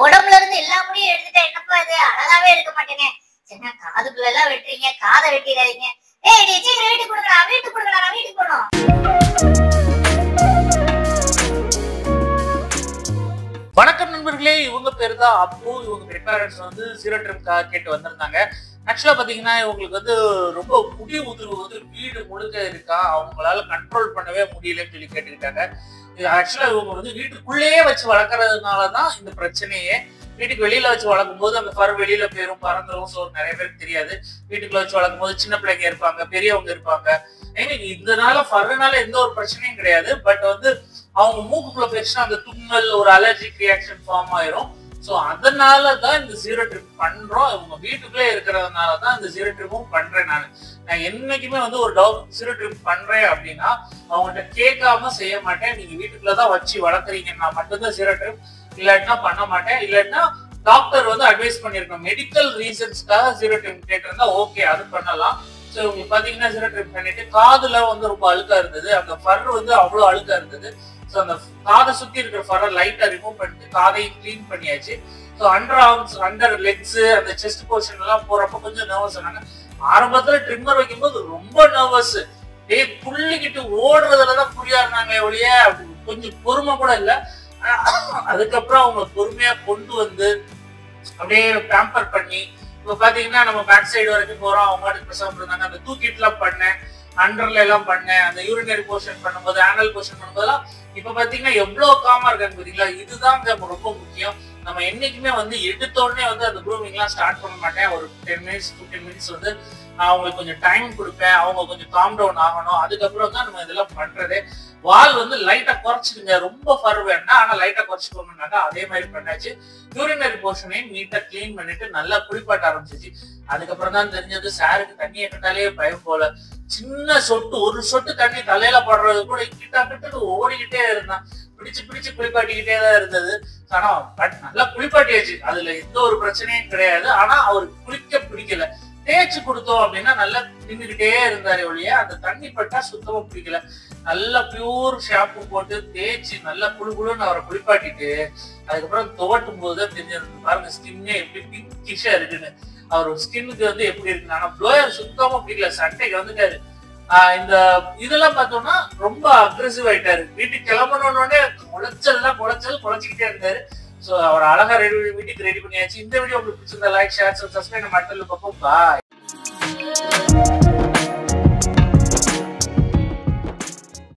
உடம்புல இருந்து எல்லா முடியும் எடுத்துட்டா என்னப்பா இது அழகாவே இருக்க மாட்டேனே. சின்ன காதுக்குள்ள எல்லாம் வெட்டுறீங்க, காதை வெட்டிடாதீங்க. ஏய் நீ சீக்கிரம் வீட்டுக்கு கொடுங்கடா, வீட்டுக்கு கொடுங்கடா, நான் வீட்டுக்கு போகணும். வணக்கம் நண்பர்களே, இவங்க பேரு தான் அப்பு. இவங்க பேரண்ட்ஸ் வந்து ஜீரோ ட்ரிம் கேட்டு வந்திருந்தாங்க. ஆக்சுவலா பாத்தீங்கன்னா இவங்களுக்கு வந்து ரொம்ப முடி உதிர்வு வந்து வீடு முழுக்க இருக்கா, அவங்களால கண்ட்ரோல் பண்ணவே முடியலன்னு சொல்லி கேட்டுக்கிட்டாங்க. ஆக்சுவலா இவங்க வந்து வீட்டுக்குள்ளேயே வச்சு வளர்க்கறதுனாலதான் இந்த பிரச்சனையே. வீட்டுக்கு வெளியில வச்சு வளர்க்கும் போது அந்த ஃபர் வெளியில போயிரும், பறந்துரும். ஸோ நிறைய பேருக்கு தெரியாது. வீட்டுக்குள்ள வச்சு வளர்க்கும் போது சின்ன பிள்ளைங்க இருப்பாங்க, பெரியவங்க இருப்பாங்க. இதனால ஃபர்னால எந்த ஒரு பிரச்சனையும் கிடையாது. பட் வந்து அவங்க மூக்குக்குள்ள போயிடுச்சுன்னா அந்த தும்மல், ஒரு அலர்ஜிக் ரியாக்ஷன் ஃபார்ம் ஆயிரும். ஸோ அதனாலதான் இந்த ஜீரோ ட்ரிப் பண்றோம். இவங்க வீட்டுக்குள்ளே இருக்கிறதுனாலதான் இந்த ஜீரோ ட்ரிப்பும் பண்றேன். நான் என்னைக்குமே வந்து ஒரு ஜீரோ ட்ரிப் பண்றேன் அப்படின்னா அவங்ககிட்ட கேட்காம செய்ய மாட்டேன். நீங்க வீட்டுக்குள்ளதான் வச்சு வளர்க்குறீங்கன்னா மட்டும்தான் ஜீரோ ட்ரிப், இல்லாட்டினா பண்ண மாட்டேன். இல்லாட்டினா டாக்டர் வந்து அட்வைஸ் பண்ணிருக்கோம், மெடிக்கல் ரீசன்ஸ்க்காக ஜீரோ ட்ரிப் கேட்டிருந்தா ஓகே, அது பண்ணலாம். ஸோ உங்களுக்கு பாத்தீங்கன்னா ஜீரோ ட்ரிப் பண்ணிட்டு காதுல வந்து ரொம்ப அழுக்கா இருந்தது, அந்த ஃபர் வந்து அவ்வளவு அழுக்கா இருந்தது. ஸோ அந்த காதை சுத்தி இருக்கிற ஃபரை லைட்டா ரிமூவ் பண்ணிட்டு காதையும் கிளீன் பண்ணியாச்சு. So under arms, under legs, அந்த செஸ்ட் போர்ஷன் எல்லாம் போறப்ப கொஞ்சம் நர்வஸ் ஆனாங்க. ஆரம்பத்துல ட்ரிம்மர் வைக்கும்போது ரொம்ப நர்வஸ், புள்ளிக்கிட்டு ஓடுறதுலதான் புரியா இருந்தாங்க ஒழிய கொஞ்சம் பொறுமை கூட இல்லை. அதுக்கப்புறம் அவங்க பொறுமையா கொண்டு வந்து அப்படியே பேம்பர் பண்ணி, இப்ப பாத்தீங்கன்னா நம்ம பேக் சைடு வரைக்கும் போறோம், அவங்க பாட்டுக்கு பேசாம இருந்தாங்க. அந்த தூக்கிட்டு எல்லாம் பண்ணேன், அண்டர்ல எல்லாம் பண்ணேன், அந்த யூரினரி போர்ஷன் பண்ணும்போது, ஆனல் போர்ஷன் பண்ணும்போதெல்லாம் இப்ப பாத்தீங்கன்னா எவ்வளவு காமா இருக்காங்க பாத்தீங்களா. இதுதான் ரொம்ப முக்கியம். நம்ம என்னைக்குமே வந்து எடுத்த உடனே வந்து அந்த க்ரூமிங் எல்லாம் ஸ்டார்ட் பண்ண மாட்டேன். ஒரு 10 மினிட்ஸ் 15 மினிட்ஸ் வந்து நான் அவங்களுக்கு கொஞ்சம் டைம் கொடுப்பேன், அவங்க கொஞ்சம் காம் டவுன் ஆகணும். அதுக்கப்புறம் தான் நம்ம இதெல்லாம் பண்றதே. வால் வந்து லைட்டா குறைச்சிடுங்க, ரொம்ப ஃபர் வேண்டாம், ஆனா லைட்டா குறைச்சிக்கோங்கன்னாக்கா அதே மாதிரி பண்ணாச்சு. யூரினரி போர்ஷனையும் நீட்டா கிளீன் பண்ணிட்டு நல்லா குளிப்பாட்ட ஆரம்பிச்சிச்சு. அதுக்கப்புறம் தான் தெரிஞ்சது சாருக்கு தண்ணியை கண்டாலே பயம் போல. சின்ன சொட்டு, ஒரு சொட்டு தண்ணி தலையில படுறது கூட கிட்ட ஓடிக்கிட்டே இருந்தான். பிடிச்சு குளிப்பாட்டிக்கிட்டே தான் இருந்தது. ஆனா பட் நல்லா குளிப்பாட்டியாச்சு, அதுல எந்த ஒரு பிரச்சனையும் கிடையாது. ஆனா அவருக்கு குளிக்க பிடிக்கல. தேய்ச்சி கொடுத்தோம் அப்படின்னா நல்லா நின்றுகிட்டே இருந்தாரு ஒழிய அந்த தண்ணி பட்டா சுத்தமா பிடிக்கல. நல்லா பியூர் ஷாம்பு போட்டு தேய்ச்சி நல்லா குழுன்னு அவரை குளிப்பாட்டிட்டு அதுக்கப்புறம் துவட்டும் போது தெரிஞ்சது பாருங்க ஸ்கின்னே எப்படி பிங்கிஷா இருக்குன்னு. அவர் ஸ்கின்னுக்கு வந்து எப்படி இருக்குன்னு. ஆனா ப்ளோயர் சுத்தமா பிடிக்கல, சட்டைக்கு வந்துட்டாரு. இந்த இதெல்லாம் பார்த்தோம்னா ரொம்ப அக்ரெசிவ் ஆயிட்டாரு. வீட்டுக்கு கிளம்பணுன்னே குலைச்சிக்கிட்டே இருந்தாரு. சோ அவர் அழகா வீட்டுக்கு ரெடி பண்ணியாச்சு. இந்த வீடியோ உங்களுக்கு பிடிச்சிருந்தா லைக், ஷேர், சப்ஸ்கிரைப். நம்ம அடுத்த பார்ப்போம். பாய்.